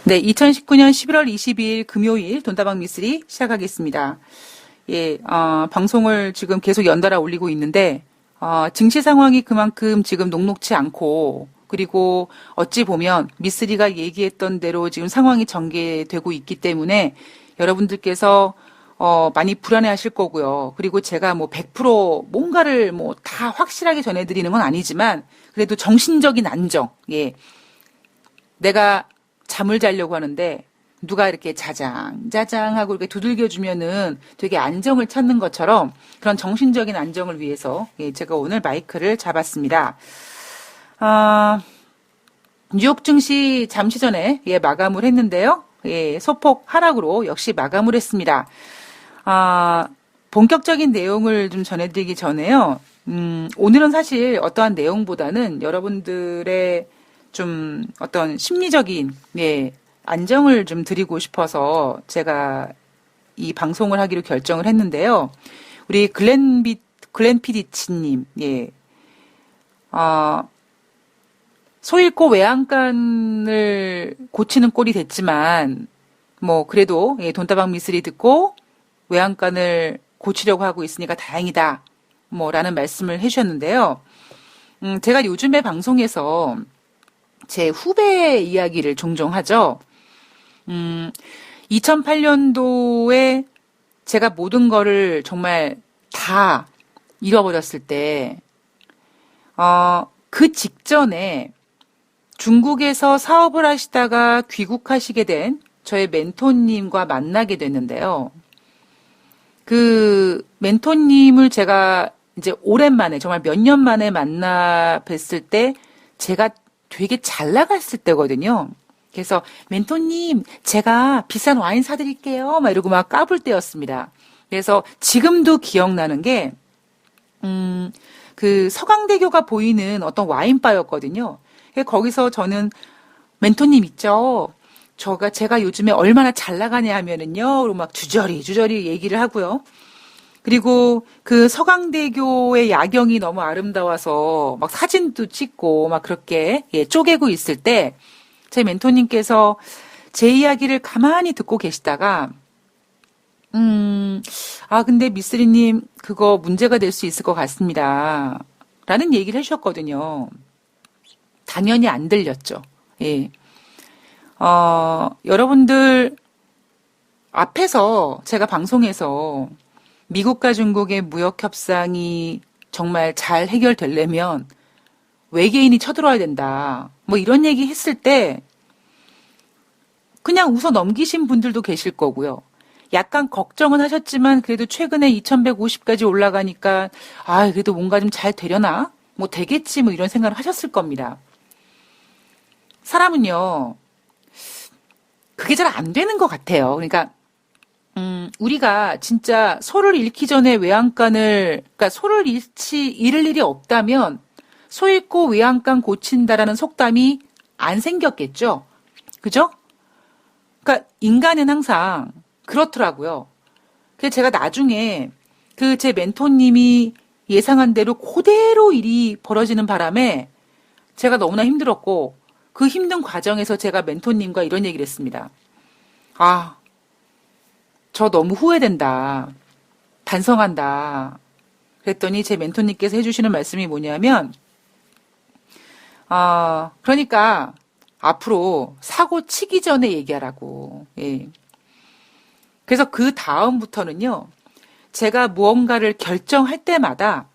네, 2019년 11월 22일 금요일 돈다방 미쓰리 시작하겠습니다. 예, 방송을 지금 계속 연달아 올리고 있는데, 증시 상황이 그만큼 지금 녹록치 않고, 그리고 어찌 보면 미쓰리가 얘기했던 대로 지금 상황이 전개되고 있기 때문에 여러분들께서 많이 불안해 하실 거고요. 그리고 제가 뭐 100% 뭔가를 뭐 다 확실하게 전해드리는 건 아니지만, 그래도 정신적인 안정, 예. 내가 잠을 자려고 하는데 누가 이렇게 자장 하고 이렇게 두들겨 주면은 되게 안정을 찾는 것처럼 그런 정신적인 안정을 위해서 제가 오늘 마이크를 잡았습니다. 뉴욕 증시 잠시 전에 마감을 했는데요. 소폭 하락으로 역시 마감을 했습니다. 본격적인 내용을 좀 전해드리기 전에요. 오늘은 사실 어떠한 내용보다는 여러분들의 좀 어떤 심리적인 안정을 좀 드리고 싶어서 제가 이 방송을 하기로 결정을 했는데요. 우리 글렌 피디치님, 소잃고 외양간을 고치는 꼴이 됐지만 뭐 그래도 돈다방 미쓰리 듣고 외양간을 고치려고 하고 있으니까 다행이다 뭐라는 말씀을 해주셨는데요. 제가 요즘에 방송에서 제 후배 이야기를 종종 하죠. 2008년도에 제가 모든 거를 정말 다 잃어버렸을 때, 그 직전에 중국에서 사업을 하시다가 귀국하시게 된 저의 멘토님과 만나게 됐는데요. 그 멘토님을 제가 이제 오랜만에, 정말 몇 년 만에 만나 뵀을 때 제가 되게 잘 나갔을 때거든요. 그래서 멘토님 제가 비싼 와인 사드릴게요 막 이러고 막 까불 때였습니다. 그래서 지금도 기억나는 게 그 서강대교가 보이는 어떤 와인바였거든요. 거기서 저는 멘토님 있죠. 제가 요즘에 얼마나 잘 나가냐 하면은요. 그리고 막 주저리 얘기를 하고요. 그리고 그 서강대교의 야경이 너무 아름다워서 막 사진도 찍고 막 그렇게 쪼개고 있을 때 제 멘토님께서 제 이야기를 가만히 듣고 계시다가 근데 미쓰리님 그거 문제가 될 수 있을 것 같습니다. 라는 얘기를 해주셨거든요. 당연히 안 들렸죠. 예. 여러분들 앞에서 제가 방송에서 미국과 중국의 무역 협상이 정말 잘 해결되려면 외계인이 쳐들어와야 된다. 뭐 이런 얘기 했을 때 그냥 웃어 넘기신 분들도 계실 거고요. 약간 걱정은 하셨지만 그래도 최근에 2150까지 올라가니까 그래도 뭔가 좀 잘 되려나? 뭐 되겠지 뭐 이런 생각을 하셨을 겁니다. 사람은요. 그게 잘 안 되는 것 같아요. 그러니까 우리가 진짜 소를 잃기 전에 그러니까 소를 잃을 일이 없다면 소 잃고 외양간 고친다라는 속담이 안 생겼겠죠? 그죠? 그러니까 인간은 항상 그렇더라고요. 그래서 제가 나중에 그 제 멘토님이 예상한 대로 그대로 일이 벌어지는 바람에 제가 너무나 힘들었고 그 힘든 과정에서 제가 멘토님과 이런 얘기를 했습니다. 저 너무 후회된다. 반성한다. 그랬더니 제 멘토님께서 해주시는 말씀이 뭐냐면, 그러니까 앞으로 사고 치기 전에 얘기하라고. 예. 그래서 그 다음부터는요, 제가 무언가를 결정할 때마다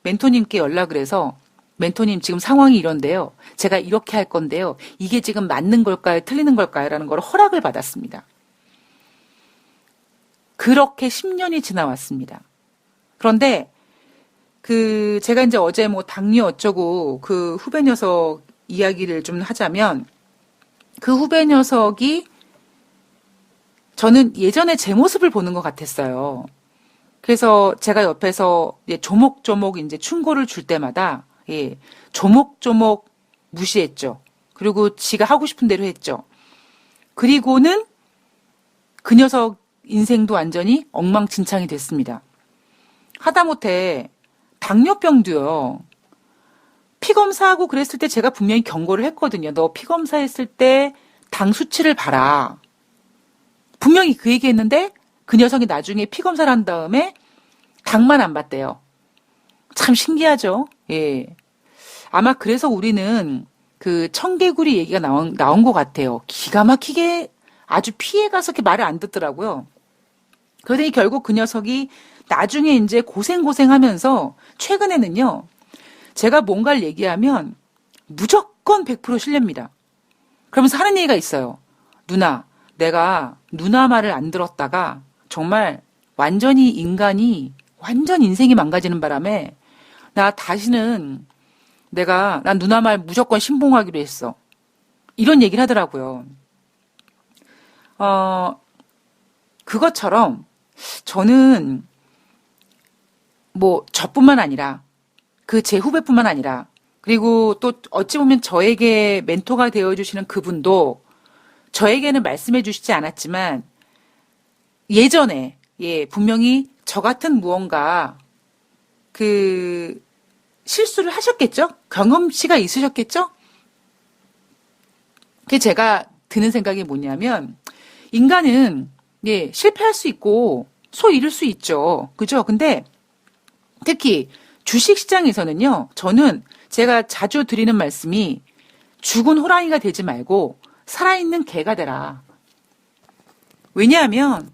멘토님께 연락을 해서, 멘토님 지금 상황이 이런데요. 제가 이렇게 할 건데요. 이게 지금 맞는 걸까요? 틀리는 걸까요? 라는 걸 허락을 받았습니다. 그렇게 10년이 지나왔습니다. 그런데 제가 이제 어제 뭐 당뇨 어쩌고 그 후배 녀석 이야기를 좀 하자면 그 후배 녀석이 저는 예전에 제 모습을 보는 것 같았어요. 그래서 제가 옆에서 조목조목 이제 충고를 줄 때마다 조목조목 무시했죠. 그리고 지가 하고 싶은 대로 했죠. 그리고는 그 녀석 인생도 완전히 엉망진창이 됐습니다. 하다못해 당뇨병도요. 피검사하고 그랬을 때 제가 분명히 경고를 했거든요. 너 피검사 했을 때 당 수치를 봐라. 분명히 그 얘기했는데 그 녀석이 나중에 피 검사를 한 다음에 당만 안 봤대요. 참 신기하죠. 예. 아마 그래서 우리는 그 청개구리 얘기가 나온 것 같아요. 기가 막히게 아주 피해가서 이렇게 말을 안 듣더라고요. 그러더니 결국 그 녀석이 나중에 이제 고생하면서 최근에는요, 제가 뭔가를 얘기하면 무조건 100% 신뢰입니다. 그러면서 하는 얘기가 있어요. 누나, 내가 누나 말을 안 들었다가 정말 완전히 인간이 완전 인생이 망가지는 바람에 나 다시는 난 누나 말 무조건 신봉하기로 했어. 이런 얘기를 하더라고요. 그것처럼 저는 뭐 저뿐만 아니라 그 제 후배뿐만 아니라 그리고 또 어찌 보면 저에게 멘토가 되어주시는 그분도 저에게는 말씀해 주시지 않았지만 예전에 분명히 저 같은 무언가 그 실수를 하셨겠죠? 경험치가 있으셨겠죠? 그게 제가 드는 생각이 뭐냐면 인간은 실패할 수 있고 소 잃을 수 있죠. 그죠? 근데 특히 주식시장에서는요. 저는 제가 자주 드리는 말씀이 죽은 호랑이가 되지 말고 살아있는 개가 되라. 왜냐하면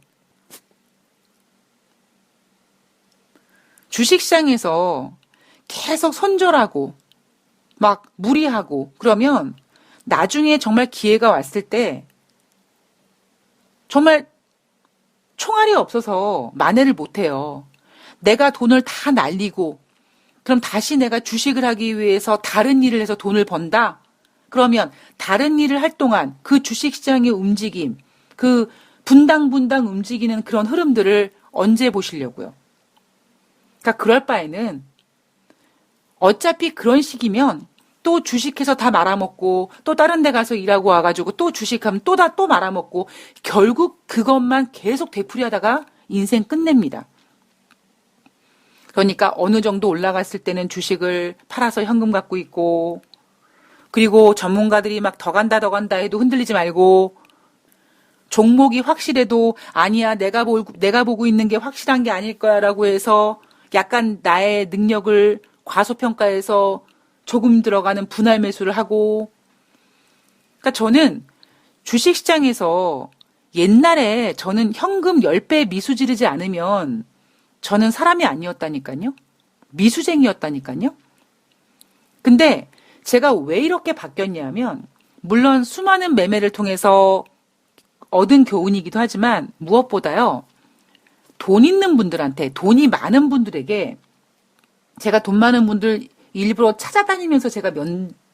주식시장에서 계속 손절하고 막 무리하고 그러면 나중에 정말 기회가 왔을 때 정말 총알이 없어서 만회를 못해요. 내가 돈을 다 날리고 그럼 다시 내가 주식을 하기 위해서 다른 일을 해서 돈을 번다? 그러면 다른 일을 할 동안 그 주식시장의 움직임, 그 분당분당 움직이는 그런 흐름들을 언제 보시려고요? 그러니까 그럴 바에는 어차피 그런 식이면 또 주식해서 다 말아먹고 또 다른 데 가서 일하고 와가지고 또 주식하면 또 말아먹고 결국 그것만 계속 되풀이하다가 인생 끝냅니다. 그러니까 어느 정도 올라갔을 때는 주식을 팔아서 현금 갖고 있고 그리고 전문가들이 막 더 간다 해도 흔들리지 말고 종목이 확실해도 아니야 내가 보고 있는 게 확실한 게 아닐 거야라고 해서 약간 나의 능력을 과소평가해서 조금 들어가는 분할 매수를 하고 그러니까 저는 주식시장에서 옛날에 저는 현금 10배 미수 지르지 않으면 저는 사람이 아니었다니까요. 미수쟁이였다니까요. 근데 제가 왜 이렇게 바뀌었냐면 물론 수많은 매매를 통해서 얻은 교훈이기도 하지만 무엇보다요. 돈 있는 분들한테 돈이 많은 분들에게 제가 돈 많은 분들 일부러 찾아다니면서 제가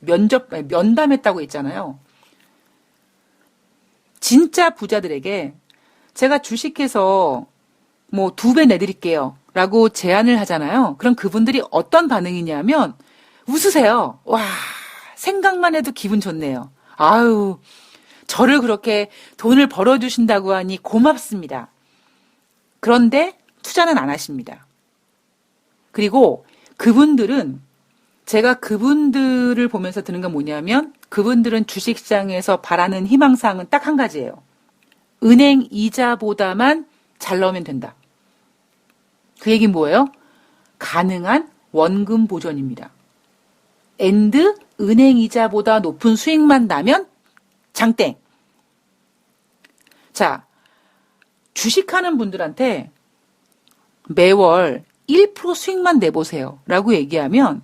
면담했다고 했잖아요. 진짜 부자들에게 제가 주식해서 뭐 2배 내드릴게요. 라고 제안을 하잖아요. 그럼 그분들이 어떤 반응이냐면 웃으세요. 와, 생각만 해도 기분 좋네요. 아유, 저를 그렇게 돈을 벌어주신다고 하니 고맙습니다. 그런데 투자는 안 하십니다. 그리고 그분들은 제가 그분들을 보면서 드는 건 뭐냐면 그분들은 주식시장에서 바라는 희망사항은 딱 한 가지예요. 은행 이자보다만 잘 넣으면 된다. 그 얘기는 뭐예요? 가능한 원금 보전입니다. 엔드 은행 이자보다 높은 수익만 나면 장땡. 자, 주식하는 분들한테 매월 1% 수익만 내보세요. 라고 얘기하면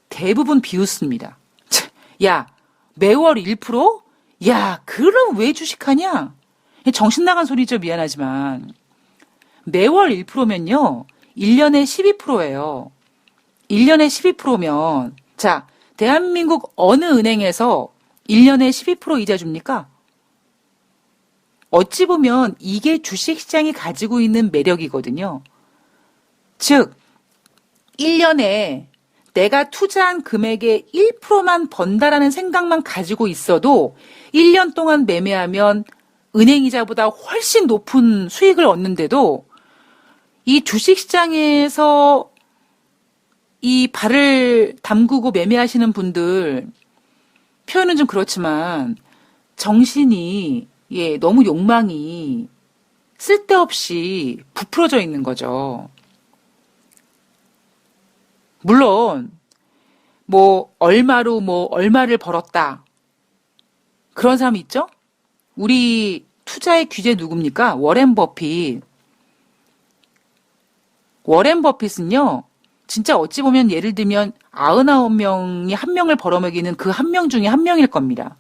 대부분 비웃습니다. 야, 매월 1%? 야, 그럼 왜 주식하냐? 정신 나간 소리죠. 미안하지만. 매월 1%면요. 1년에 12%예요. 1년에 12%면 자, 대한민국 어느 은행에서 1년에 12% 이자 줍니까? 어찌 보면 이게 주식시장이 가지고 있는 매력이거든요. 즉 1년에 내가 투자한 금액의 1%만 번다라는 생각만 가지고 있어도 1년 동안 매매하면 은행이자보다 훨씬 높은 수익을 얻는데도 이 주식시장에서 이 발을 담그고 매매하시는 분들 표현은 좀 그렇지만 정신이, 너무 욕망이 쓸데없이 부풀어져 있는 거죠. 물론, 얼마를 벌었다. 그런 사람 있죠? 우리 투자의 귀재 누굽니까? 워렌 버핏. 워렌 버핏은요, 진짜 어찌 보면 예를 들면 99명이 한 명을 벌어먹이는 그 한 명 중에 한 명일 겁니다.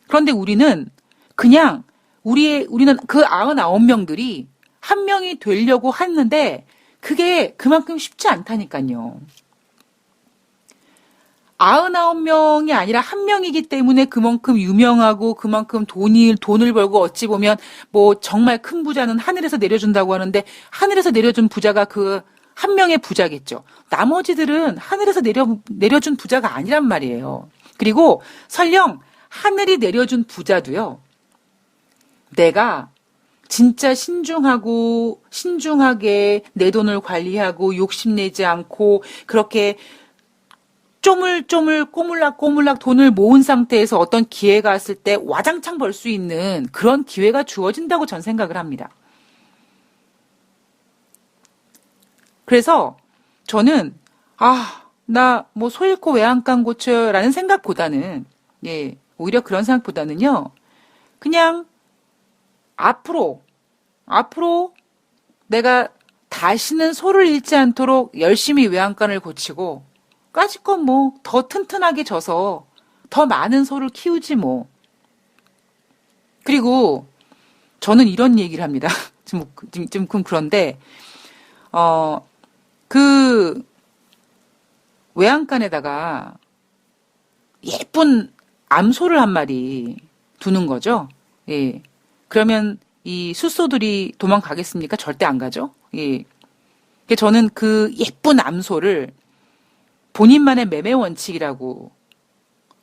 그런데 우리는 그냥 우리는 그 99명들이 한 명이 되려고 하는데 그게 그만큼 쉽지 않다니까요. 99명이 아니라 한 명이기 때문에 그만큼 유명하고 그만큼 돈을 벌고 어찌 보면 정말 큰 부자는 하늘에서 내려준다고 하는데 하늘에서 내려준 부자가 그 한 명의 부자겠죠. 나머지들은 하늘에서 내려준 부자가 아니란 말이에요. 그리고 설령 하늘이 내려준 부자도요. 내가 진짜 신중하게 내 돈을 관리하고 욕심내지 않고 그렇게 쪼물쪼물 꼬물락꼬물락 돈을 모은 상태에서 어떤 기회가 왔을 때 와장창 벌 수 있는 그런 기회가 주어진다고 전 생각을 합니다. 그래서 저는 나 소 잃고 외양간 고쳐라는 생각보다는 오히려 그런 생각보다는요. 그냥 앞으로 내가 다시는 소를 잃지 않도록 열심히 외양간을 고치고 까짓것 더 튼튼하게 져서 더 많은 소를 키우지 뭐. 그리고 저는 이런 얘기를 합니다. 좀 그런데 그 외양간에다가 예쁜 암소를 한 마리 두는 거죠. 예. 그러면 이 숫소들이 도망가겠습니까? 절대 안 가죠. 예. 저는 그 예쁜 암소를 본인만의 매매 원칙이라고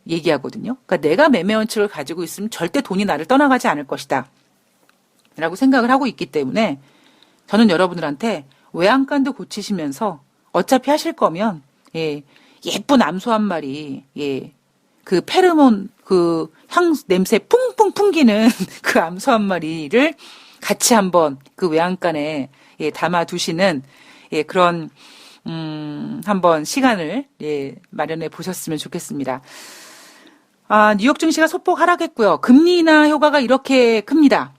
얘기하거든요. 그러니까 내가 매매 원칙을 가지고 있으면 절대 돈이 나를 떠나가지 않을 것이다. 라고 생각을 하고 있기 때문에 저는 여러분들한테 외양간도 고치시면서 어차피 하실 거면 예쁜 암소 한 마리 그 페르몬 그 향 냄새 풍풍 풍기는 그 암소 한 마리를 같이 한번 그 외양간에 담아 두시는 그런 한번 시간을 마련해 보셨으면 좋겠습니다. 뉴욕 증시가 소폭 하락했고요. 금리 인하 효과가 이렇게 큽니다.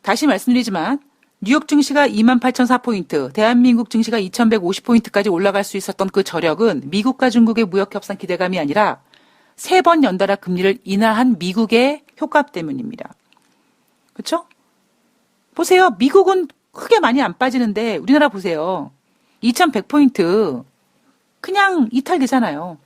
다시 말씀드리지만 뉴욕 증시가 28,004포인트, 대한민국 증시가 2,150포인트까지 올라갈 수 있었던 그 저력은 미국과 중국의 무역 협상 기대감이 아니라 3번 연달아 금리를 인하한 미국의 효과 때문입니다. 그렇죠? 보세요. 미국은 크게 많이 안 빠지는데 우리나라 보세요. 2,100포인트 그냥 이탈되잖아요.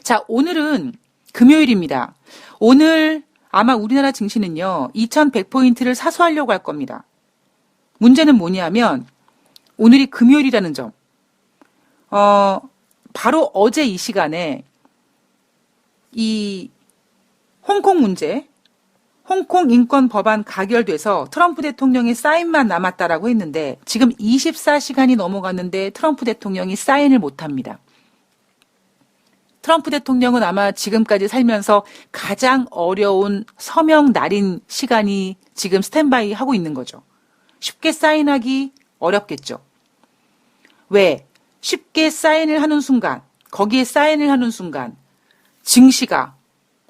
자, 오늘은 금요일입니다. 오늘 아마 우리나라 증시는요. 2,100포인트를 사수하려고 할 겁니다. 문제는 뭐냐면 오늘이 금요일이라는 점. 바로 어제 이 시간에 이 홍콩 문제, 홍콩 인권 법안 가결돼서 트럼프 대통령의 사인만 남았다라고 했는데 지금 24시간이 넘어갔는데 트럼프 대통령이 사인을 못합니다. 트럼프 대통령은 아마 지금까지 살면서 가장 어려운 서명 날인 시간이 지금 스탠바이 하고 있는 거죠. 쉽게 사인하기 어렵겠죠. 왜? 쉽게 사인을 하는 순간, 거기에 사인을 하는 순간 증시가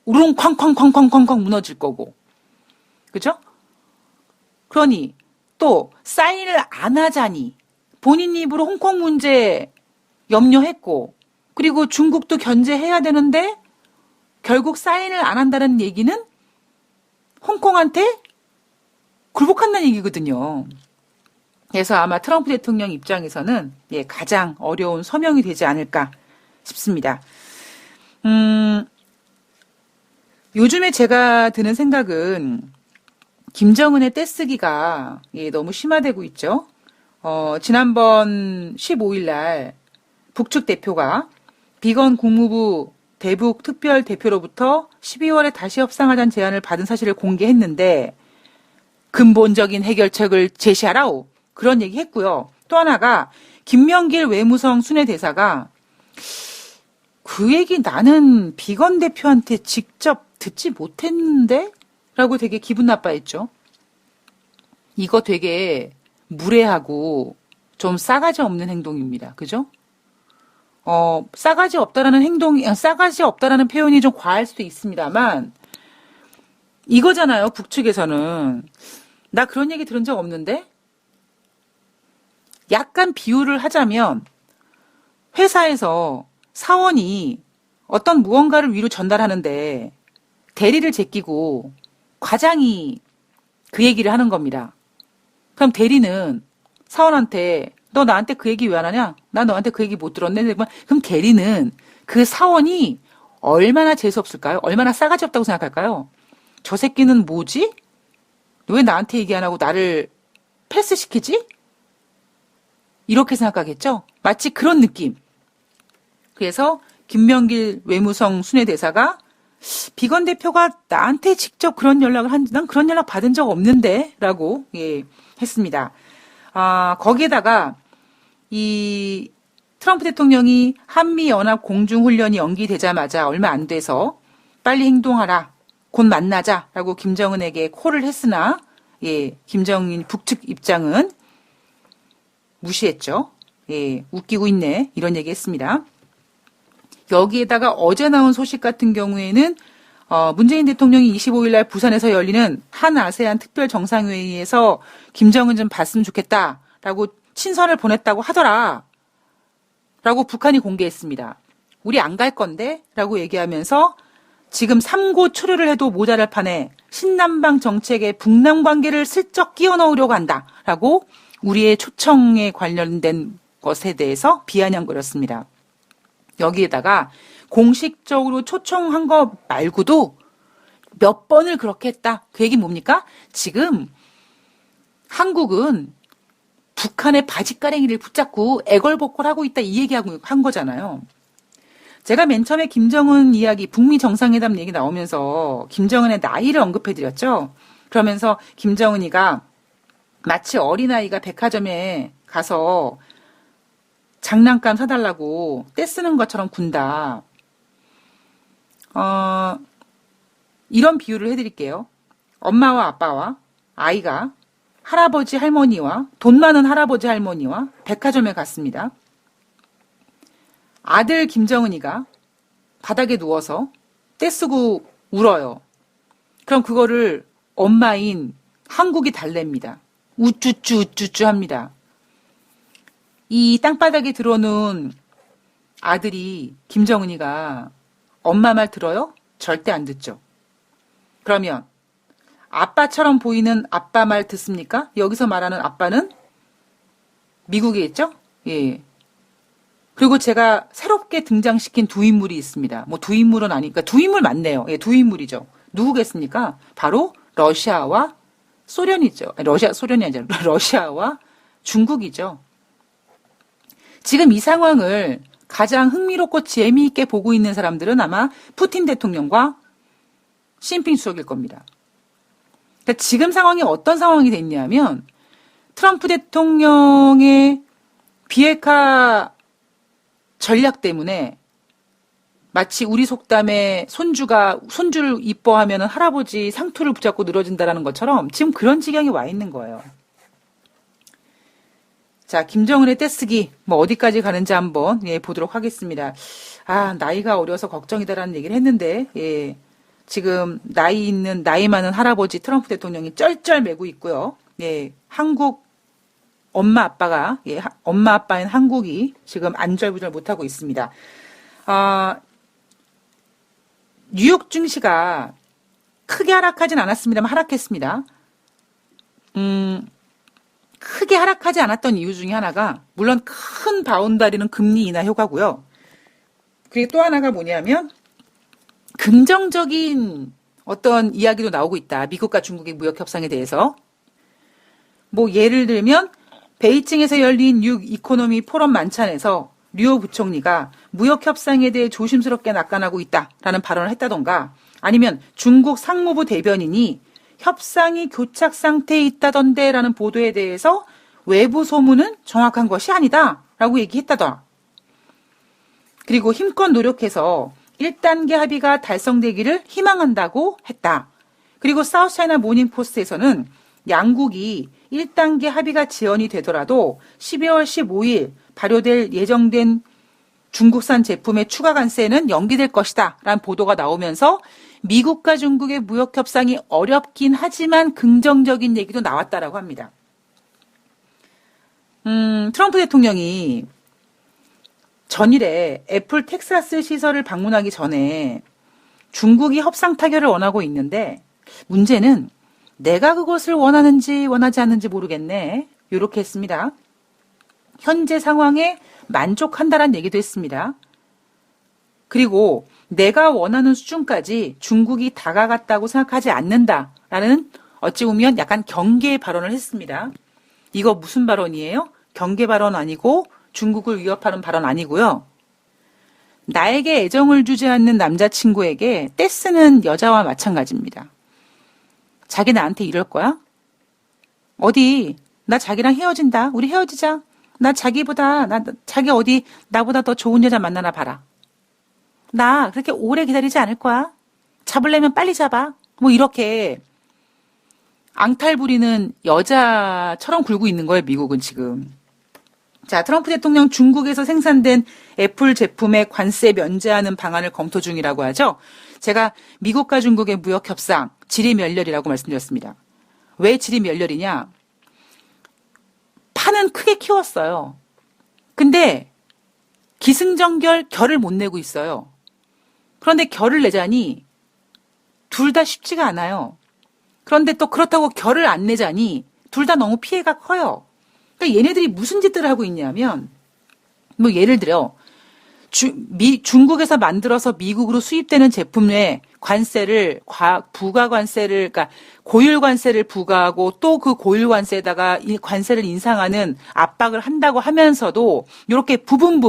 우릉 쾅쾅쾅쾅쾅쾅 무너질 거고. 그죠? 그러니 또 사인을 안 하자니 본인 입으로 홍콩 문제 염려했고 그리고 중국도 견제해야 되는데 결국 사인을 안 한다는 얘기는 홍콩한테 굴복한다는 얘기거든요. 그래서 아마 트럼프 대통령 입장에서는 가장 어려운 서명이 되지 않을까 싶습니다. 요즘에 제가 드는 생각은 김정은의 떼쓰기가 너무 심화되고 있죠. 지난번 15일 날 북측 대표가 비건 국무부 대북 특별 대표로부터 12월에 다시 협상하자는 제안을 받은 사실을 공개했는데 근본적인 해결책을 제시하라오. 그런 얘기 했고요. 또 하나가 김명길 외무성 순회대사가 그 얘기 나는 비건 대표한테 직접 듣지 못했는데? 라고 되게 기분 나빠했죠. 이거 되게 무례하고 좀 싸가지 없는 행동입니다. 그죠? 싸가지 없다라는 표현이 좀 과할 수도 있습니다만, 이거잖아요, 북측에서는. 나 그런 얘기 들은 적 없는데? 약간 비유를 하자면, 회사에서 사원이 어떤 무언가를 위로 전달하는데, 대리를 제끼고, 과장이 그 얘기를 하는 겁니다. 그럼 대리는 사원한테 너 나한테 그 얘기 왜 안 하냐? 나 너한테 그 얘기 못 들었네. 그럼 대리는 그 사원이 얼마나 재수없을까요? 얼마나 싸가지 없다고 생각할까요? 저 새끼는 뭐지? 왜 나한테 얘기 안 하고 나를 패스시키지? 이렇게 생각하겠죠? 마치 그런 느낌. 그래서 김명길 외무성 순회대사가 비건 대표가 나한테 직접 그런 연락을 난 그런 연락 받은 적 없는데? 라고, 했습니다. 거기에다가, 이 트럼프 대통령이 한미연합 공중훈련이 연기되자마자 얼마 안 돼서 빨리 행동하라. 곧 만나자. 라고 김정은에게 콜을 했으나, 김정인 북측 입장은 무시했죠. 웃기고 있네. 이런 얘기 했습니다. 여기에다가 어제 나온 소식 같은 경우에는 문재인 대통령이 25일 날 부산에서 열리는 한 아세안 특별 정상회의에서 김정은 좀 봤으면 좋겠다라고 친선을 보냈다고 하더라. 라고 북한이 공개했습니다. 우리 안 갈 건데? 라고 얘기하면서 지금 삼고 초려를 해도 모자랄 판에 신남방 정책에 북남 관계를 슬쩍 끼워 넣으려고 한다. 라고 우리의 초청에 관련된 것에 대해서 비아냥거렸습니다. 여기에다가 공식적으로 초청한 거 말고도 몇 번을 그렇게 했다. 그 얘기 뭡니까? 지금 한국은 북한의 바지가랭이를 붙잡고 애걸복걸하고 있다. 이 얘기하고 한 거잖아요. 제가 맨 처음에 김정은 이야기, 북미 정상회담 얘기 나오면서 김정은의 나이를 언급해드렸죠. 그러면서 김정은이가 마치 어린아이가 백화점에 가서 장난감 사달라고 떼쓰는 것처럼 군다. 이런 비유를 해드릴게요. 엄마와 아빠와 아이가 할아버지 할머니와 돈 많은 할아버지 할머니와 백화점에 갔습니다. 아들 김정은이가 바닥에 누워서 떼쓰고 울어요. 그럼 그거를 엄마인 한국이 달랩니다. 우쭈쭈 우쭈쭈 합니다. 이 땅바닥에 들어놓은 아들이 김정은이가 엄마 말 들어요? 절대 안 듣죠. 그러면 아빠처럼 보이는 아빠 말 듣습니까? 여기서 말하는 아빠는 미국에 있죠? 예. 그리고 제가 새롭게 등장시킨 두 인물이 있습니다. 뭐 두 인물은 아니니까 두 인물 맞네요. 예, 두 인물이죠. 누구겠습니까? 바로 러시아와 소련이죠. 소련이 아니라 러시아와 중국이죠. 지금 이 상황을 가장 흥미롭고 재미있게 보고 있는 사람들은 아마 푸틴 대통령과 시진핑 수석일 겁니다. 그러니까 지금 상황이 어떤 상황이 됐냐면 트럼프 대통령의 비핵화 전략 때문에 마치 우리 속담에 손주를 이뻐하면 할아버지 상투를 붙잡고 늘어진다라는 것처럼 지금 그런 지경에 와 있는 거예요. 자, 김정은의 떼쓰기 뭐 어디까지 가는지 한번 보도록 하겠습니다. 나이가 어려서 걱정이다라는 얘기를 했는데 지금 나이 많은 할아버지 트럼프 대통령이 쩔쩔매고 있고요. 한국 엄마 아빠인 한국이 지금 안절부절 못하고 있습니다. 뉴욕 증시가 크게 하락하진 않았습니다만 하락했습니다. 크게 하락하지 않았던 이유 중에 하나가 물론 큰 바운다리는 금리 인하 효과고요. 그리고 또 하나가 뭐냐면 긍정적인 어떤 이야기도 나오고 있다. 미국과 중국의 무역 협상에 대해서. 뭐 예를 들면 베이징에서 열린 뉴 이코노미 포럼 만찬에서 류호 부총리가 무역 협상에 대해 조심스럽게 낙관하고 있다라는 발언을 했다던가 아니면 중국 상무부 대변인이 협상이 교착 상태에 있다던데라는 보도에 대해서 외부 소문은 정확한 것이 아니다라고 얘기했다더라. 그리고 힘껏 노력해서 1단계 합의가 달성되기를 희망한다고 했다. 그리고 사우스차이나 모닝포스트에서는 양국이 1단계 합의가 지연이 되더라도 12월 15일 발효될 예정된 중국산 제품의 추가 관세는 연기될 것이다 라는 보도가 나오면서 미국과 중국의 무역 협상이 어렵긴 하지만 긍정적인 얘기도 나왔다라고 합니다. 트럼프 대통령이 전일에 애플 텍사스 시설을 방문하기 전에 중국이 협상 타결을 원하고 있는데 문제는 내가 그것을 원하는지 원하지 않는지 모르겠네. 이렇게 했습니다. 현재 상황에 만족한다라는 얘기도 했습니다. 그리고 내가 원하는 수준까지 중국이 다가갔다고 생각하지 않는다라는 어찌 보면 약간 경계 발언을 했습니다. 이거 무슨 발언이에요? 경계 발언 아니고 중국을 위협하는 발언 아니고요. 나에게 애정을 주지 않는 남자친구에게 떼쓰는 여자와 마찬가지입니다. 자기 나한테 이럴 거야? 어디 나 자기랑 헤어진다. 우리 헤어지자. 나 자기 어디 나보다 더 좋은 여자 만나나 봐라. 나 그렇게 오래 기다리지 않을 거야. 잡으려면 빨리 잡아. 뭐 이렇게 앙탈 부리는 여자처럼 굴고 있는 거예요, 미국은 지금. 자, 트럼프 대통령 중국에서 생산된 애플 제품에 관세 면제하는 방안을 검토 중이라고 하죠. 제가 미국과 중국의 무역 협상 지리멸렬이라고 말씀드렸습니다. 왜 지리멸렬이냐? 판은 크게 키웠어요. 근데 기승전결 결을 못 내고 있어요. 그런데 결을 내자니 둘 다 쉽지가 않아요. 그런데 또 그렇다고 결을 안 내자니 둘 다 너무 피해가 커요. 그러니까 얘네들이 무슨 짓들을 하고 있냐면 뭐 예를 들어 중국에서 만들어서 미국으로 수입되는 제품에 관세를 부가 관세를 그러니까 고율 관세를 부과하고 또 그 고율 관세에다가 이 관세를 인상하는 압박을 한다고 하면서도 이렇게 부분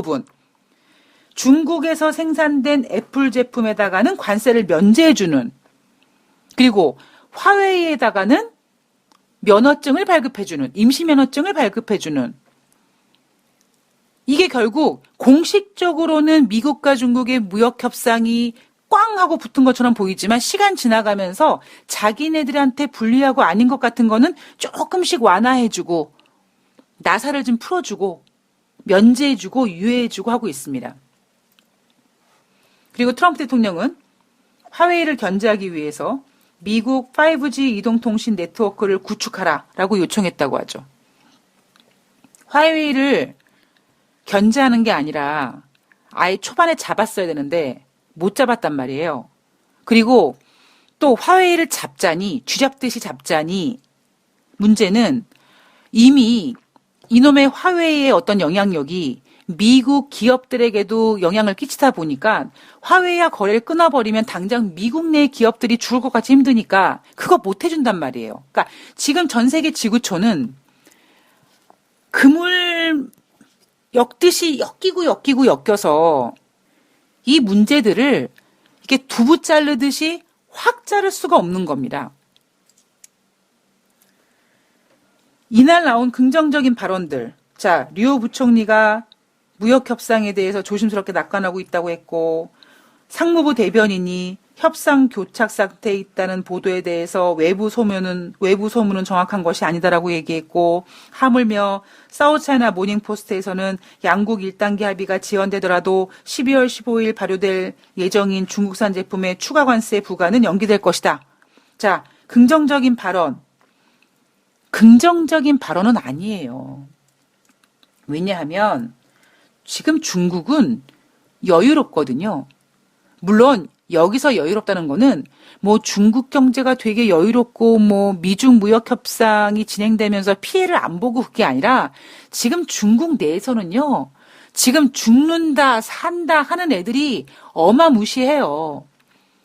중국에서 생산된 애플 제품에다가는 관세를 면제해주는 그리고 화웨이에다가는 면허증을 발급해주는 임시 면허증을 발급해주는 이게 결국 공식적으로는 미국과 중국의 무역 협상이 꽝 하고 붙은 것처럼 보이지만 시간 지나가면서 자기네들한테 불리하고 아닌 것 같은 거는 조금씩 완화해주고 나사를 좀 풀어주고 면제해주고 유예해주고 하고 있습니다. 그리고 트럼프 대통령은 화웨이를 견제하기 위해서 미국 5G 이동통신 네트워크를 구축하라라고 요청했다고 하죠. 화웨이를 견제하는 게 아니라 아예 초반에 잡았어야 되는데 못 잡았단 말이에요. 그리고 또 화웨이를 쥐잡듯이 잡자니 문제는 이미 이놈의 화웨이의 어떤 영향력이 미국 기업들에게도 영향을 끼치다 보니까 화웨이와 거래를 끊어버리면 당장 미국 내 기업들이 죽을 것 같이 힘드니까 그거 못 해준단 말이에요. 그러니까 지금 전 세계 지구촌은 그물 엮듯이 엮여서 이 문제들을 이렇게 두부 자르듯이 확 자를 수가 없는 겁니다. 이날 나온 긍정적인 발언들. 자, 류호 부총리가 무역 협상에 대해서 조심스럽게 낙관하고 있다고 했고 상무부 대변인이 협상 교착 상태에 있다는 보도에 대해서 외부 소문은 정확한 것이 아니다라고 얘기했고 하물며 사우스차이나 모닝포스트에서는 양국 1단계 합의가 지연되더라도 12월 15일 발효될 예정인 중국산 제품의 추가 관세 부과는 연기될 것이다. 자, 긍정적인 발언은 아니에요. 왜냐하면 지금 중국은 여유롭거든요. 물론 여기서 여유롭다는 거는 뭐 중국 경제가 되게 여유롭고 뭐 미중 무역 협상이 진행되면서 피해를 안 보고 그게 아니라 지금 중국 내에서는요. 지금 죽는다 산다 하는 애들이 어마무시해요.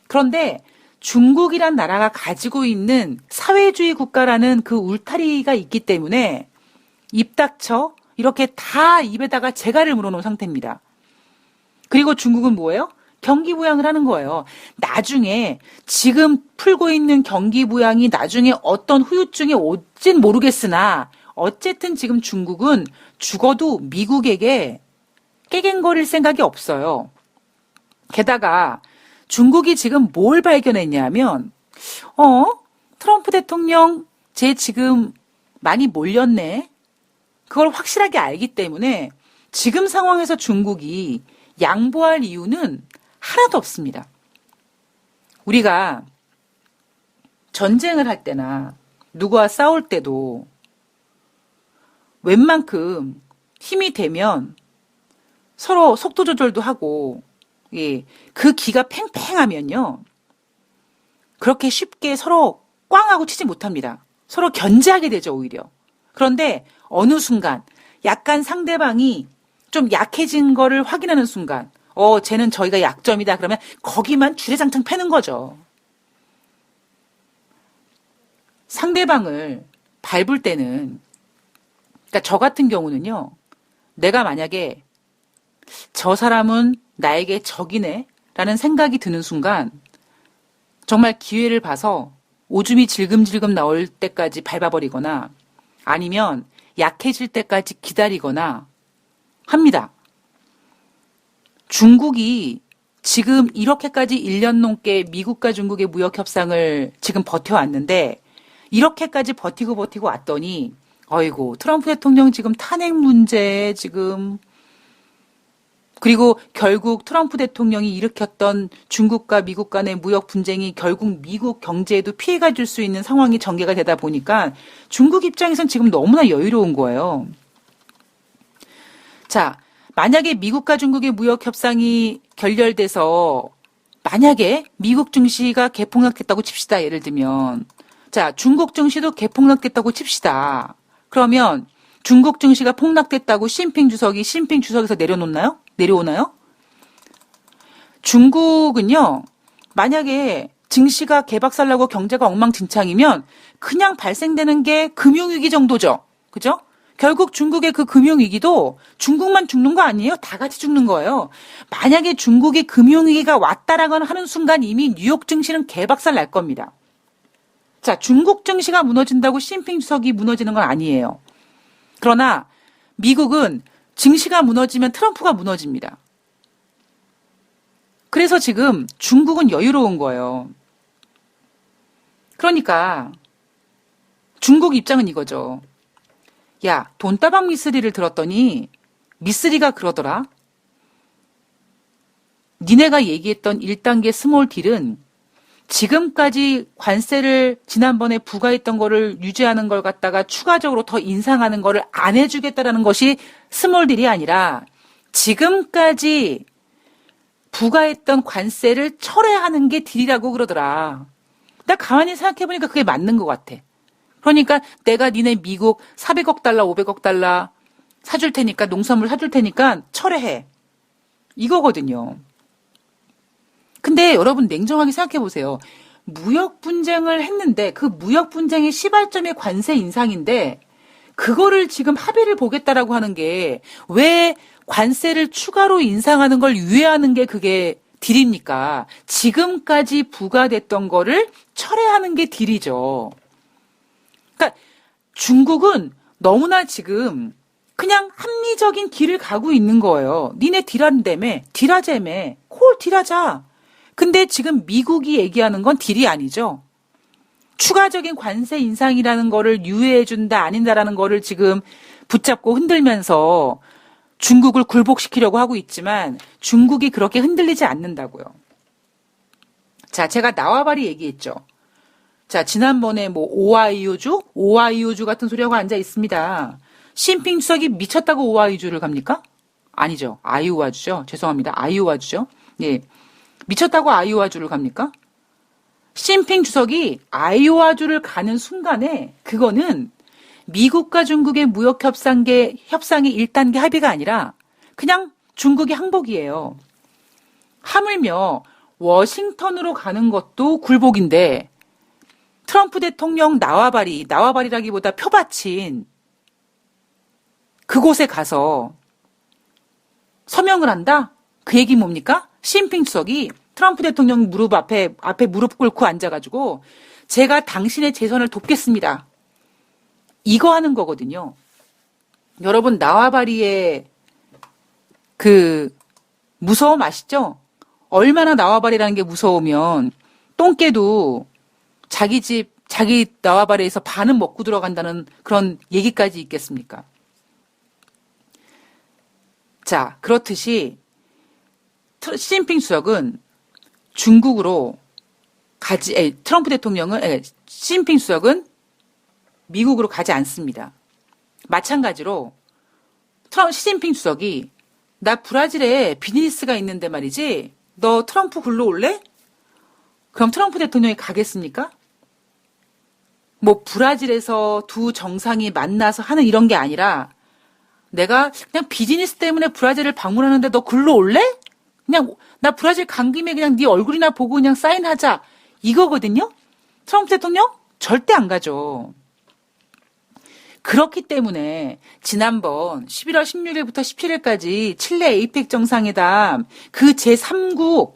그런데 중국이란 나라가 가지고 있는 사회주의 국가라는 그 울타리가 있기 때문에 입 닥쳐 이렇게 다 입에다가 재갈을 물어놓은 상태입니다. 그리고 중국은 뭐예요? 경기 부양을 하는 거예요. 나중에 지금 풀고 있는 경기 부양이 나중에 어떤 후유증이 올진 모르겠으나 어쨌든 지금 중국은 죽어도 미국에게 깨갱거릴 생각이 없어요. 게다가 중국이 지금 뭘 발견했냐면 트럼프 대통령 쟤 지금 많이 몰렸네. 그걸 확실하게 알기 때문에 지금 상황에서 중국이 양보할 이유는 하나도 없습니다. 우리가 전쟁을 할 때나 누구와 싸울 때도 웬만큼 힘이 되면 서로 속도 조절도 하고, 예, 그 기가 팽팽하면요. 그렇게 쉽게 서로 꽝하고 치지 못합니다. 서로 견제하게 되죠, 오히려. 그런데 어느 순간 약간 상대방이 좀 약해진 거를 확인하는 순간, 쟤는 저희가 약점이다. 그러면 거기만 주례장창 패는 거죠. 상대방을 밟을 때는, 그러니까 저 같은 경우는요, 내가 만약에 저 사람은 나에게 적이네 라는 생각이 드는 순간 정말 기회를 봐서 오줌이 질금질금 나올 때까지 밟아버리거나 아니면 약해질 때까지 기다리거나 합니다. 중국이 지금 이렇게까지 1년 넘게 미국과 중국의 무역 협상을 지금 버텨왔는데 이렇게까지 버티고 왔더니 어이고 트럼프 대통령 지금 탄핵 문제 지금 그리고 결국 트럼프 대통령이 일으켰던 중국과 미국 간의 무역 분쟁이 결국 미국 경제에도 피해가 줄 수 있는 상황이 전개가 되다 보니까 중국 입장에선 지금 너무나 여유로운 거예요. 자, 만약에 미국과 중국의 무역 협상이 결렬돼서 만약에 미국 증시가 개폭락됐다고 칩시다. 예를 들면 자, 중국 증시도 개폭락됐다고 칩시다. 그러면 중국 증시가 폭락됐다고 시진핑 주석에서 내려오나요? 중국은요, 만약에 증시가 개박살나고 경제가 엉망진창이면 그냥 발생되는 게 금융위기 정도죠. 그죠? 결국 중국의 그 금융위기도 중국만 죽는 거 아니에요? 다 같이 죽는 거예요. 만약에 중국의 금융위기가 왔다라고 하는 순간 이미 뉴욕 증시는 개박살 날 겁니다. 자, 중국 증시가 무너진다고 시진핑 주석이 무너지는 건 아니에요. 그러나 미국은 증시가 무너지면 트럼프가 무너집니다. 그래서 지금 중국은 여유로운 거예요. 그러니까 중국 입장은 이거죠. 야, 돈다방 미쓰리를 들었더니 미쓰리가 그러더라. 니네가 얘기했던 1단계 스몰 딜은 지금까지 관세를 지난번에 부과했던 거를 유지하는 걸 갖다가 추가적으로 더 인상하는 거를 안 해주겠다라는 것이 스몰 딜이 아니라 지금까지 부과했던 관세를 철회하는 게 딜이라고 그러더라. 나 가만히 생각해보니까 그게 맞는 것 같아. 그러니까 내가 니네 미국 400억 달러, 500억 달러 사줄 테니까, 농산물 사줄 테니까 철회해. 이거거든요. 근데 여러분 냉정하게 생각해 보세요. 무역 분쟁을 했는데 그 무역 분쟁의 시발점이 관세 인상인데 그거를 지금 합의를 보겠다라고 하는 게 왜 관세를 추가로 인상하는 걸 유예하는 게 그게 딜입니까? 지금까지 부과됐던 거를 철회하는 게 딜이죠. 그러니까 중국은 너무나 지금 그냥 합리적인 길을 가고 있는 거예요. 니네 딜한다며, 딜하자며, 콜 딜하자. 근데 지금 미국이 얘기하는 건 딜이 아니죠. 추가적인 관세 인상이라는 거를 유예해준다, 아닌다라는 거를 지금 붙잡고 흔들면서 중국을 굴복시키려고 하고 있지만 중국이 그렇게 흔들리지 않는다고요. 자, 제가 나와바리 얘기했죠. 자, 지난번에 뭐 오하이오주 같은 소리하고 앉아 있습니다. 시진핑 주석이 미쳤다고 오하이오주를 갑니까? 아니죠. 아이오와주죠. 죄송합니다. 아이오와주죠. 예. 미쳤다고 아이오와주를 갑니까? 시진핑 주석이 아이오와주를 가는 순간에 그거는 미국과 중국의 무역 협상의 1단계 합의가 아니라 그냥 중국의 항복이에요. 하물며 워싱턴으로 가는 것도 굴복인데 트럼프 대통령 나와바리라기보다 표받친 그곳에 가서 서명을 한다? 그 얘기 뭡니까? 시진핑 주석이 트럼프 대통령 무릎 앞에 무릎 꿇고 앉아가지고 제가 당신의 재선을 돕겠습니다. 이거 하는 거거든요. 여러분 나와바리의 그 무서움 아시죠? 얼마나 나와바리라는 게 무서우면 똥개도 자기 집, 자기 나와바리에서 반은 먹고 들어간다는 그런 얘기까지 있겠습니까? 자, 그렇듯이 시진핑 수석은 중국으로 트럼프 대통령은, 시진핑 수석은 미국으로 가지 않습니다. 마찬가지로 시진핑 수석이 나 브라질에 비즈니스가 있는데 말이지, 너 트럼프 굴러올래? 그럼 트럼프 대통령이 가겠습니까? 뭐 브라질에서 두 정상이 만나서 하는 이런 게 아니라 내가 그냥 비즈니스 때문에 브라질을 방문하는데 너 굴러올래? 그냥 나 브라질 간 김에 그냥 네 얼굴이나 보고 그냥 사인하자 이거거든요. 트럼프 대통령 절대 안 가죠. 그렇기 때문에 지난번 11월 16일부터 17일까지 칠레 에이펙 정상회담 그 제3국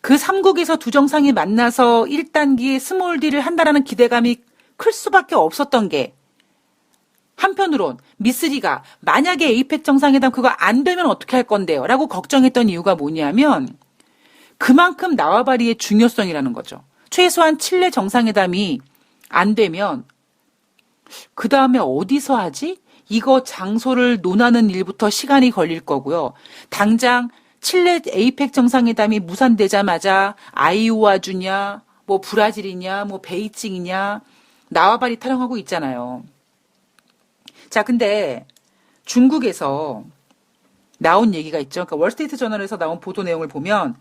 그 3국에서 두 정상이 만나서 1단계 스몰 딜을 한다라는 기대감이 클 수밖에 없었던 게 한편으론 미쓰리가 만약에 에이펙 정상회담 그거 안 되면 어떻게 할 건데요? 라고 걱정했던 이유가 뭐냐면 그만큼 나와바리의 중요성이라는 거죠. 최소한 칠레 정상회담이 안 되면 그 다음에 어디서 하지? 이거 장소를 논하는 일부터 시간이 걸릴 거고요. 당장 칠레 에이펙 정상회담이 무산되자마자 아이오와주냐, 뭐 브라질이냐, 뭐 베이징이냐 나와바리 타령하고 있잖아요. 자, 근데 중국에서 나온 얘기가 있죠. 그러니까 월스트리트 저널에서 나온 보도 내용을 보면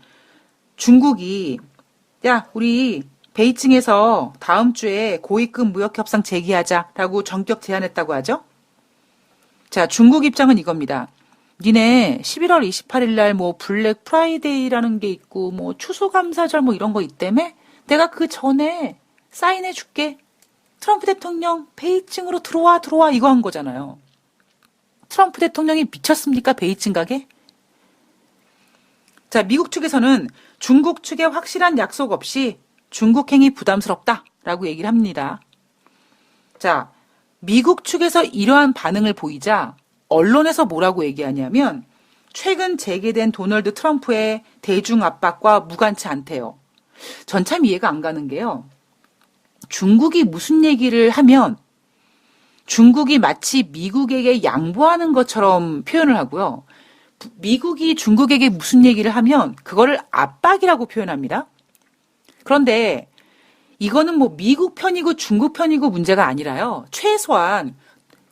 중국이 야, 우리 베이징에서 다음 주에 고위급 무역 협상 제기하자라고 전격 제안했다고 하죠. 자, 중국 입장은 이겁니다. 니네 11월 28일 날 뭐 블랙 프라이데이라는 게 있고 뭐 추수감사절 뭐 이런 거 있다며? 내가 그 전에 사인해 줄게. 트럼프 대통령 베이징으로 들어와 이거 한 거잖아요. 트럼프 대통령이 미쳤습니까? 베이징 가게? 자, 미국 측에서는 중국 측의 확실한 약속 없이 중국 행위 부담스럽다라고 얘기를 합니다. 자, 미국 측에서 이러한 반응을 보이자 언론에서 뭐라고 얘기하냐면 최근 재개된 도널드 트럼프의 대중 압박과 무관치 않대요. 전 참 이해가 안 가는 게요. 중국이 무슨 얘기를 하면 중국이 마치 미국에게 양보하는 것처럼 표현을 하고요. 미국이 중국에게 무슨 얘기를 하면 그거를 압박이라고 표현합니다. 그런데 이거는 뭐 미국 편이고 중국 편이고 문제가 아니라요. 최소한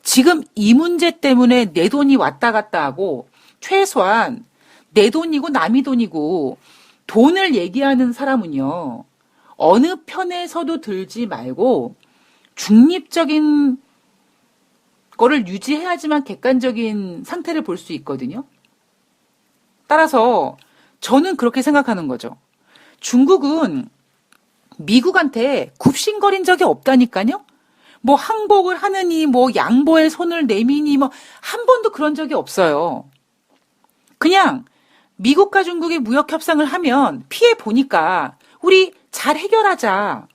지금 이 문제 때문에 내 돈이 왔다 갔다 하고 최소한 내 돈이고 남의 돈이고 돈을 얘기하는 사람은요. 어느 편에서도 들지 말고 중립적인 거를 유지해야지만 객관적인 상태를 볼 수 있거든요. 따라서 저는 그렇게 생각하는 거죠. 중국은 미국한테 굽신거린 적이 없다니까요. 뭐 항복을 하느니 뭐 양보의 손을 내미니 뭐 한 번도 그런 적이 없어요. 그냥 미국과 중국이 무역 협상을 하면 피해 보니까 우리 잘 해결하자.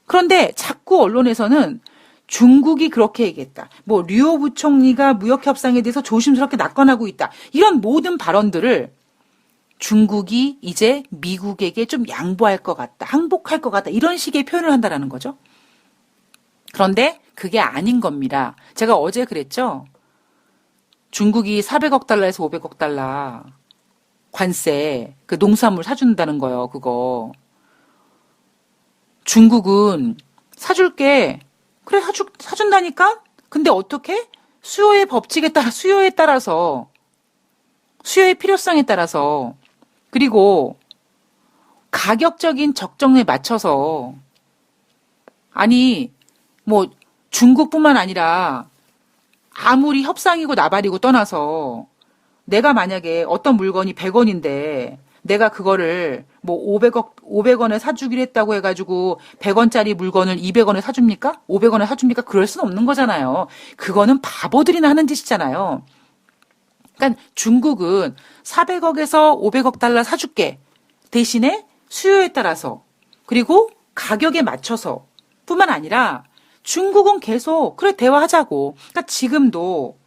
그런데 자꾸 언론에서는 중국이 그렇게 얘기했다. 뭐 류오 부총리가 무역 협상에 대해서 조심스럽게 낙관하고 있다. 이런 모든 발언들을 중국이 이제 미국에게 좀 양보할 것 같다. 항복할 것 같다. 이런 식의 표현을 한다라는 거죠. 그런데 그게 아닌 겁니다. 제가 어제 그랬죠. 중국이 400억 달러에서 500억 달러 관세, 그 농산물 사준다는 거요. 그거. 중국은 사줄게. 그래, 사준다니까? 근데 어떻게? 수요의 법칙에 따라, 수요에 따라서, 수요의 필요성에 따라서, 그리고 가격적인 적정에 맞춰서, 아니, 뭐, 중국뿐만 아니라, 아무리 협상이고 나발이고 떠나서, 내가 만약에 어떤 물건이 100원인데, 내가 그거를 뭐 500원에 사주기로 했다고 해가지고 100원짜리 물건을 200원에 사줍니까? 500원에 사줍니까? 그럴 수는 없는 거잖아요. 그거는 바보들이나 하는 짓이잖아요. 그러니까 중국은 400억에서 500억 달러 사줄게. 대신에 수요에 따라서 그리고 가격에 맞춰서 뿐만 아니라 중국은 계속 그래 대화하자고. 그러니까 지금도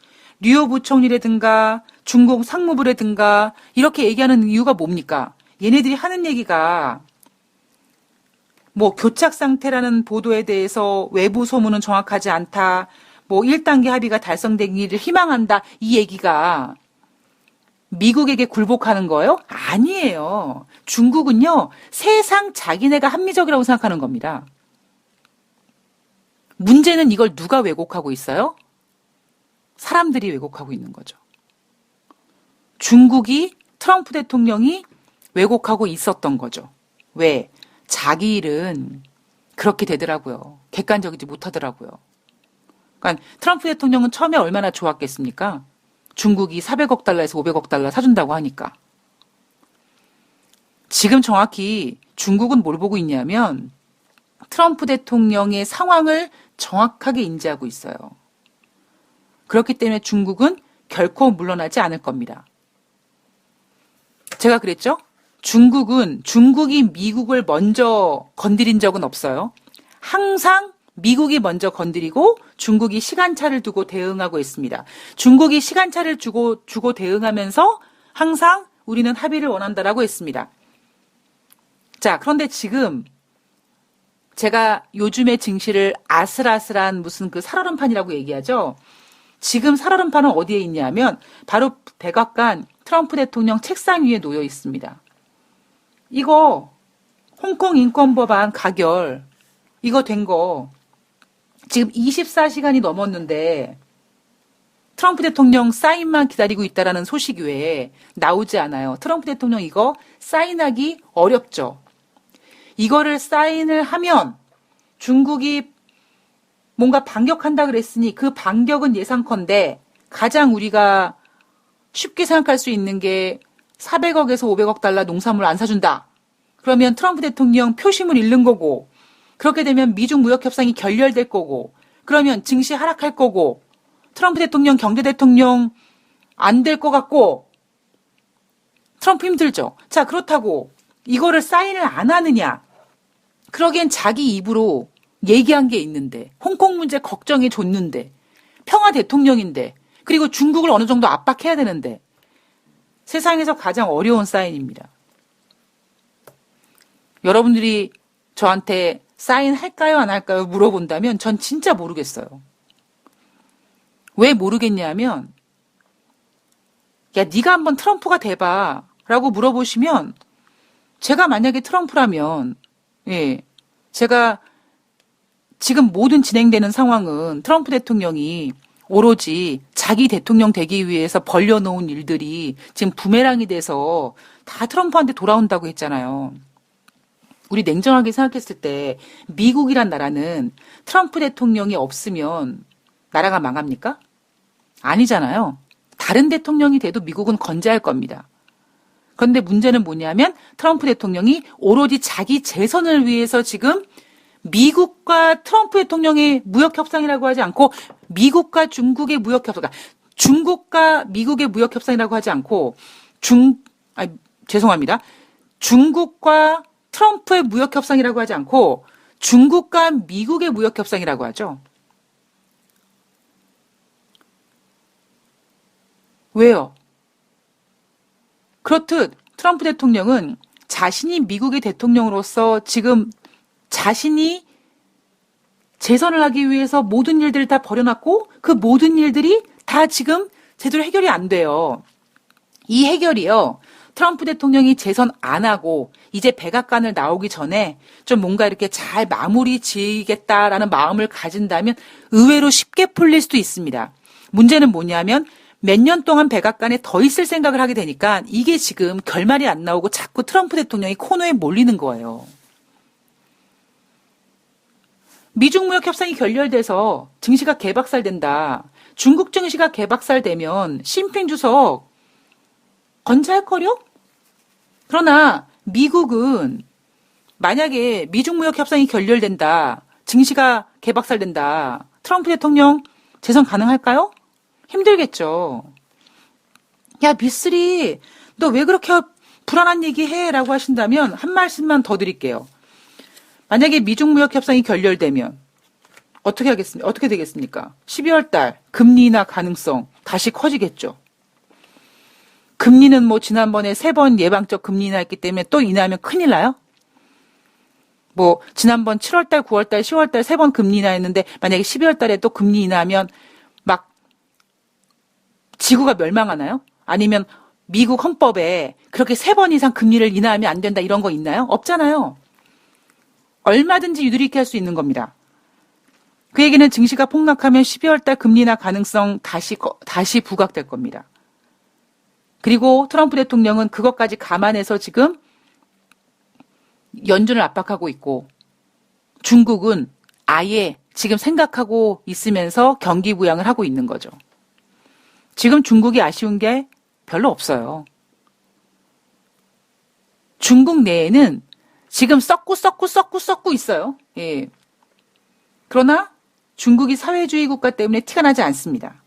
류호 부총리라든가 중국 상무부라든가 이렇게 얘기하는 이유가 뭡니까? 얘네들이 하는 얘기가 뭐 교착 상태라는 보도에 대해서 외부 소문은 정확하지 않다. 뭐 1단계 합의가 달성되기를 희망한다. 이 얘기가 미국에게 굴복하는 거예요? 아니에요. 중국은요. 세상 자기네가 합리적이라고 생각하는 겁니다. 문제는 이걸 누가 왜곡하고 있어요? 사람들이 왜곡하고 있는 거죠. 중국이 트럼프 대통령이 왜곡하고 있었던 거죠. 왜? 자기 일은 그렇게 되더라고요. 객관적이지 못하더라고요. 그러니까 트럼프 대통령은 처음에 얼마나 좋았겠습니까? 중국이 400억 달러에서 500억 달러 사준다고 하니까. 지금 정확히 중국은 뭘 보고 있냐면 트럼프 대통령의 상황을 정확하게 인지하고 있어요. 그렇기 때문에 중국은 결코 물러나지 않을 겁니다. 제가 그랬죠? 중국이 미국을 먼저 건드린 적은 없어요. 항상 미국이 먼저 건드리고 중국이 시간차를 두고 대응하고 있습니다. 중국이 시간차를 주고 대응하면서 항상 우리는 합의를 원한다라고 했습니다. 자, 그런데 지금 제가 요즘의 증시를 아슬아슬한 무슨 그 살얼음판이라고 얘기하죠. 지금 살얼음판은 어디에 있냐면 바로 백악관 트럼프 대통령 책상 위에 놓여 있습니다. 이거 홍콩 인권법안 가결 이거 된 거 지금 24시간이 넘었는데 트럼프 대통령 사인만 기다리고 있다라는 소식 외에 나오지 않아요. 트럼프 대통령 이거 사인하기 어렵죠. 이거를 사인을 하면 중국이 뭔가 반격한다 그랬으니 그 반격은 예상컨대 가장 우리가 쉽게 생각할 수 있는 게 400억에서 500억 달러 농산물 안 사준다. 그러면 트럼프 대통령 표심을 잃는 거고 그렇게 되면 미중 무역 협상이 결렬될 거고 그러면 증시 하락할 거고 트럼프 대통령 경제 대통령 안 될 것 같고 트럼프 힘들죠. 자, 그렇다고 이거를 사인을 안 하느냐. 그러기엔 자기 입으로 얘기한 게 있는데 홍콩 문제 걱정해 줬는데 평화 대통령인데 그리고 중국을 어느 정도 압박해야 되는데 세상에서 가장 어려운 사인입니다. 여러분들이 저한테 사인할까요 안 할까요 물어본다면 전 진짜 모르겠어요. 왜 모르겠냐면 야 네가 한번 트럼프가 돼봐 라고 물어보시면 제가 만약에 트럼프라면 예, 제가 지금 모든 진행되는 상황은 트럼프 대통령이 오로지 자기 대통령 되기 위해서 벌려놓은 일들이 지금 부메랑이 돼서 다 트럼프한테 돌아온다고 했잖아요. 우리 냉정하게 생각했을 때 미국이란 나라는 트럼프 대통령이 없으면 나라가 망합니까? 아니잖아요. 다른 대통령이 돼도 미국은 건재할 겁니다. 그런데 문제는 뭐냐면 트럼프 대통령이 오로지 자기 재선을 위해서 지금 미국과 트럼프 대통령의 무역 협상이라고 하지 않고 미국과 중국의 무역 협상, 그러니까 중국과 미국의 무역 협상이라고 하지 않고 죄송합니다. 중국과 트럼프의 무역 협상이라고 하지 않고 중국과 미국의 무역 협상이라고 하죠. 왜요? 그렇듯 트럼프 대통령은 자신이 미국의 대통령으로서 지금 자신이 재선을 하기 위해서 모든 일들을 다 버려놨고 그 모든 일들이 다 지금 제대로 해결이 안 돼요. 이 해결이요. 트럼프 대통령이 재선 안 하고 이제 백악관을 나오기 전에 좀 뭔가 이렇게 잘 마무리 지으겠다라는 마음을 가진다면 의외로 쉽게 풀릴 수도 있습니다. 문제는 뭐냐면 몇 년 동안 백악관에 더 있을 생각을 하게 되니까 이게 지금 결말이 안 나오고 자꾸 트럼프 대통령이 코너에 몰리는 거예요. 미중 무역 협상이 결렬돼서 증시가 개박살된다. 중국 증시가 개박살되면 시진핑 주석 건재할 거려? 그러나 미국은 만약에 미중 무역 협상이 결렬된다. 증시가 개박살된다. 트럼프 대통령 재선 가능할까요? 힘들겠죠. 야, 미쓰리, 너 왜 그렇게 불안한 얘기해? 라고 하신다면 한 말씀만 더 드릴게요. 만약에 미중 무역 협상이 결렬되면 어떻게 하겠습니까? 어떻게 되겠습니까? 12월 달 금리 인하 가능성 다시 커지겠죠. 금리는 뭐 지난번에 3번 예방적 금리 인하했기 때문에 또 인하하면 큰일 나요? 뭐 지난번 7월 달, 9월 달, 10월 달 3번 금리 인하했는데 만약에 12월 달에 또 금리 인하하면 막 지구가 멸망하나요? 아니면 미국 헌법에 그렇게 3번 이상 금리를 인하하면 안 된다 이런 거 있나요? 없잖아요. 얼마든지 유도리 있게 할 수 있는 겁니다. 그 얘기는 증시가 폭락하면 12월 달 금리 인하 가능성 다시 부각될 겁니다. 그리고 트럼프 대통령은 그것까지 감안해서 지금 연준을 압박하고 있고 중국은 아예 지금 생각하고 있으면서 경기 부양을 하고 있는 거죠. 지금 중국이 아쉬운 게 별로 없어요. 중국 내에는 지금 썩고 있어요. 예. 그러나 중국이 사회주의 국가 때문에 티가 나지 않습니다.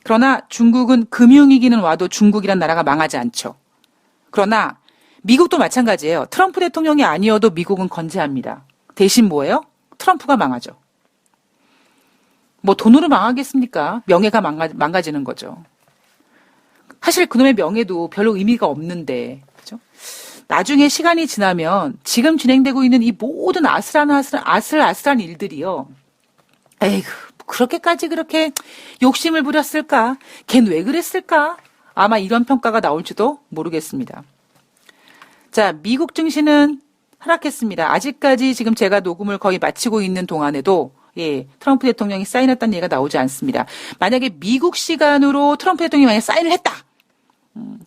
그러나 중국은 금융위기는 와도 중국이란 나라가 망하지 않죠. 그러나 미국도 마찬가지예요. 트럼프 대통령이 아니어도 미국은 건재합니다. 대신 뭐예요? 트럼프가 망하죠. 뭐 돈으로 망하겠습니까? 명예가 망가지는 거죠. 사실 그놈의 명예도 별로 의미가 없는데, 그죠? 나중에 시간이 지나면 지금 진행되고 있는 이 모든 아슬아슬한 일들이요. 에이구, 그렇게까지 그렇게 욕심을 부렸을까? 걘 왜 그랬을까? 아마 이런 평가가 나올지도 모르겠습니다. 자, 미국 증시는 하락했습니다. 아직까지 지금 제가 녹음을 거의 마치고 있는 동안에도 예, 트럼프 대통령이 사인했다는 얘기가 나오지 않습니다. 만약에 미국 시간으로 트럼프 대통령이 만약에 사인을 했다.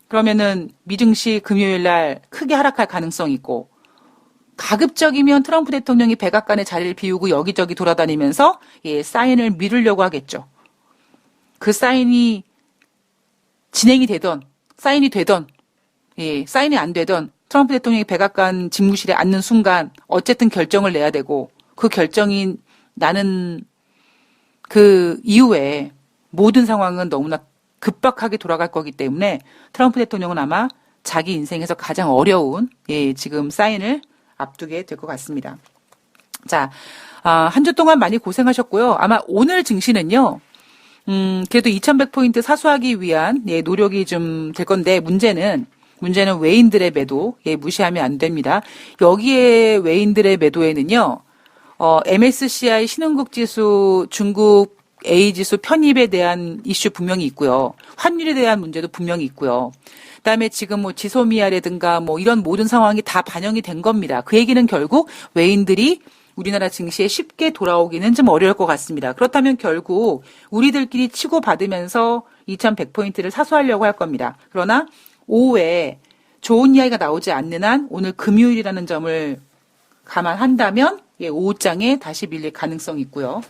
그러면은 미증시 금요일 날 크게 하락할 가능성이 있고 가급적이면 트럼프 대통령이 백악관의 자리를 비우고 여기저기 돌아다니면서 예, 사인을 미루려고 하겠죠. 그 사인이 진행이 되던 사인이 되던 예, 사인이 안 되던 트럼프 대통령이 백악관 집무실에 앉는 순간 어쨌든 결정을 내야 되고 그 결정이 나는 그 이후에 모든 상황은 너무나 급박하게 돌아갈 거기 때문에 트럼프 대통령은 아마 자기 인생에서 가장 어려운 예, 지금 사인을 앞두게 될 것 같습니다. 자, 한 주 동안 많이 고생하셨고요. 아마 오늘 증시는요. 그래도 2100포인트 사수하기 위한 예, 노력이 좀 될 건데 문제는 외인들의 매도 예, 무시하면 안 됩니다. 여기에 외인들의 매도에는요. MSCI 신흥국 지수 중국 A지수 편입에 대한 이슈 분명히 있고요. 환율에 대한 문제도 분명히 있고요. 그다음에 지금 뭐 지소미아라든가 뭐 이런 모든 상황이 다 반영이 된 겁니다. 그 얘기는 결국 외인들이 우리나라 증시에 쉽게 돌아오기는 좀 어려울 것 같습니다. 그렇다면 결국 우리들끼리 치고받으면서 2100포인트를 사수하려고 할 겁니다. 그러나 오후에 좋은 이야기가 나오지 않는 한 오늘 금요일이라는 점을 감안한다면 예, 오후장에 다시 밀릴 가능성이 있고요.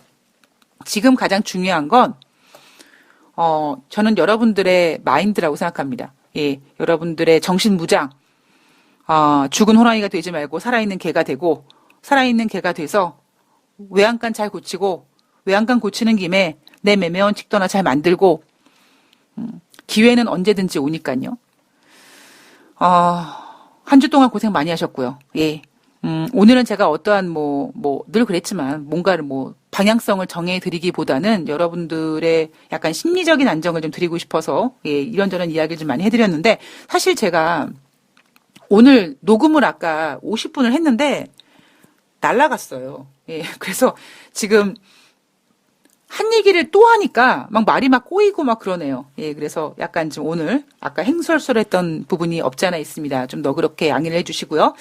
지금 가장 중요한 건 저는 여러분들의 마인드라고 생각합니다. 예, 여러분들의 정신무장, 죽은 호랑이가 되지 말고 살아있는 개가 되고 살아있는 개가 돼서 외양간 잘 고치고 외양간 고치는 김에 내 매매원 칙도나 잘 만들고 기회는 언제든지 오니까요. 한 주 동안 고생 많이 하셨고요. 예. 오늘은 제가 어떠한 늘 그랬지만 뭔가를 방향성을 정해드리기보다는 여러분들의 약간 심리적인 안정을 좀 드리고 싶어서 예, 이런저런 이야기를 좀 많이 해드렸는데 사실 제가 오늘 녹음을 아까 50분을 했는데 날라갔어요. 예, 그래서 지금 한 얘기를 또 하니까 막 말이 막 꼬이고 막 그러네요. 예, 그래서 약간 좀 오늘 아까 행설설했던 부분이 없지 않아 있습니다. 좀 너그럽게 양해를 해주시고요.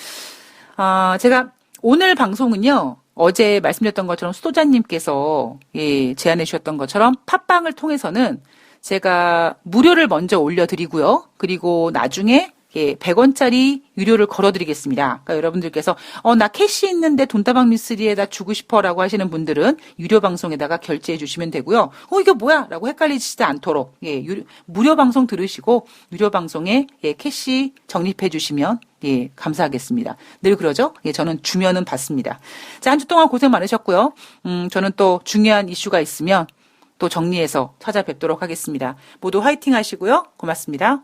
제가 오늘 방송은요, 어제 말씀드렸던 것처럼 수도자님께서 예, 제안해 주셨던 것처럼 팟빵을 통해서는 제가 무료를 먼저 올려드리고요. 그리고 나중에 예, 100원짜리 유료를 걸어드리겠습니다. 그러니까 여러분들께서 나 캐시 있는데 돈다방 미쓰리에다 주고 싶어라고 하시는 분들은 유료 방송에다가 결제해 주시면 되고요. 이게 뭐야? 라고 헷갈리시지 않도록 예, 무료 방송 들으시고 유료 방송에 예, 캐시 적립해 주시면 예, 감사하겠습니다. 늘 그러죠? 예, 저는 주면은 받습니다. 자, 한 주 동안 고생 많으셨고요. 저는 또 중요한 이슈가 있으면 또 정리해서 찾아뵙도록 하겠습니다. 모두 화이팅 하시고요. 고맙습니다.